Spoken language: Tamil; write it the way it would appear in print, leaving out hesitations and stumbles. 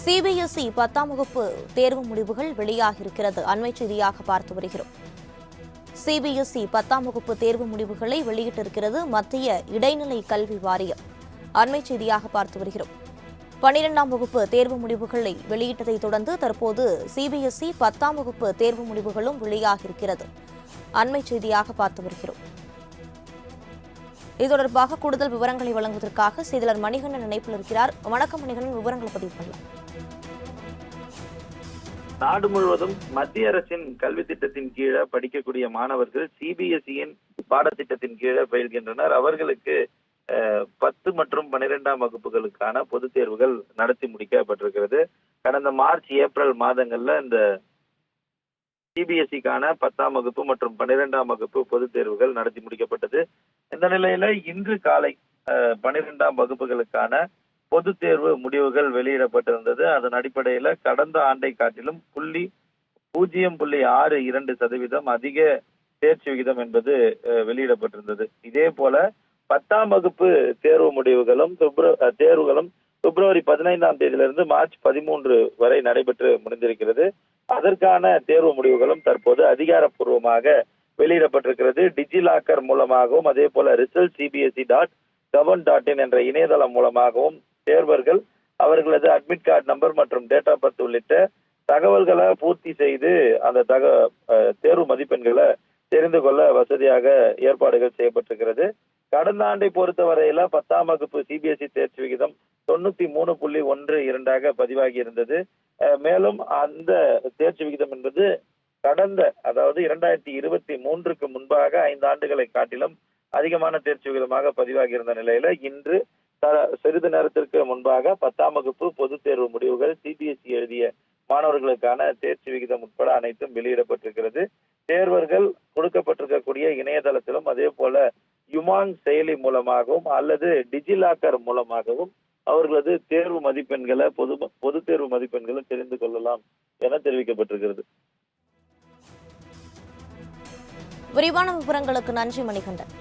சிபிஎஸ்இ 10ஆம் வகுப்பு தேர்வு முடிவுகள் வெளியாகியிருக்கிறது. அண்மை செய்தியாக பார்த்து வருகிறோம். சிபிஎஸ்இ 10ஆம் வகுப்பு தேர்வு முடிவுகளை வெளியிட்டிருக்கிறது மத்திய இடைநிலை கல்வி வாரியம். அண்மை செய்தியாக பார்த்து வருகிறோம். 12ஆம் வகுப்பு தேர்வு முடிவுகளை வெளியிட்டதை தொடர்ந்து தற்போது சிபிஎஸ்இ 10ஆம் வகுப்பு தேர்வு முடிவுகளும் வெளியாகியிருக்கிறது. அண்மை செய்தியாக பார்த்து வருகிறோம். இது தொடர்பாக கூடுதல் விவரங்களை வழங்குவதற்காக செய்தியாளர் மணிகண்டன் இணைப்பில் இருக்கிறார். வணக்கம் மணிகண்டன், விவரங்களை பதிவு பண்ணலாம். நாடு முழுவதும் மத்திய அரசின் கல்வி திட்டத்தின் கீழே படிக்கக்கூடிய மாணவர்கள் சிபிஎஸ்இயின் பாடத்திட்டத்தின் கீழே பயில்கின்றனர். அவர்களுக்கு 10 மற்றும் 12ஆம் வகுப்புகளுக்கான பொதுத் தேர்வுகள் நடத்தி முடிக்கப்பட்டிருக்கிறது. கடந்த மார்ச், ஏப்ரல் மாதங்கள்ல இந்த சிபிஎஸ்இக்கான 10ஆம் வகுப்பு மற்றும் 12ஆம் வகுப்பு பொதுத் தேர்வுகள் நடத்தி முடிக்கப்பட்டது. இந்த நிலையில இன்று காலை 12ஆம் வகுப்புகளுக்கான பொது தேர்வு முடிவுகள் வெளியிடப்பட்டிருந்தது. அதன் அடிப்படையில கடந்த ஆண்டை காட்டிலும் 0.62% அதிக தேர்ச்சி விகிதம் என்பது வெளியிடப்பட்டிருந்தது. இதே போல 10ஆம் வகுப்பு தேர்வு முடிவுகளும் தேர்வுகளும் பிப்ரவரி 15ஆம் தேதியிலிருந்து மார்ச் 13 வரை நடைபெற்று முடிந்திருக்கிறது. அதற்கான தேர்வு முடிவுகளும் தற்போது அதிகாரப்பூர்வமாக வெளியிடப்பட்டிருக்கிறது. டிஜிலாக்கர் மூலமாகவும் அதே போல results.cbse.govern.in என்ற இணையதளம் மூலமாகவும் தேர்வர்கள் அவர்களது அட்மிட் கார்டு நம்பர் மற்றும் டேட் ஆஃப் பர்த் உள்ளிட்ட தகவல்களை பூர்த்தி செய்து அந்த தேர்வு மதிப்பெண்களை தெரிந்து கொள்ள வசதியாக ஏற்பாடுகள் செய்யப்பட்டிருக்கிறது. கடந்த ஆண்டை பொறுத்தவரையில 10ஆம் வகுப்பு சிபிஎஸ்இ தேர்ச்சி விகிதம் 93.12 பதிவாகி இருந்தது. மேலும் அந்த தேர்ச்சி விகிதம் என்பது அதாவது 2023க்கு முன்பாக 5 ஆண்டுகளை காட்டிலும் அதிகமான தேர்ச்சி விகிதமாக பதிவாகி இருந்த நிலையில இன்று சிறிது நேரத்திற்கு முன்பாக 10ஆம் வகுப்பு பொதுத் தேர்வு முடிவுகள் சிபிஎஸ்இ எழுதிய மாணவர்களுக்கான தேர்ச்சி விகிதம் உட்பட அனைத்தும் வெளியிடப்பட்டிருக்கிறது. தேர்வர்கள் கொடுக்கப்பட்டிருக்கக்கூடிய இணையதளத்திலும் அதே போல யுமாங் செயலி மூலமாகவும் அல்லது டிஜிலாக்கர் மூலமாகவும் அவர்களது தேர்வு மதிப்பெண்களை பொது தேர்வு மதிப்பெண்களை தெரிந்து கொள்ளலாம் என தெரிவிக்கப்பட்டிருக்கிறது. விரிவான விவரங்களுக்கு நன்றி மணிகண்டன்.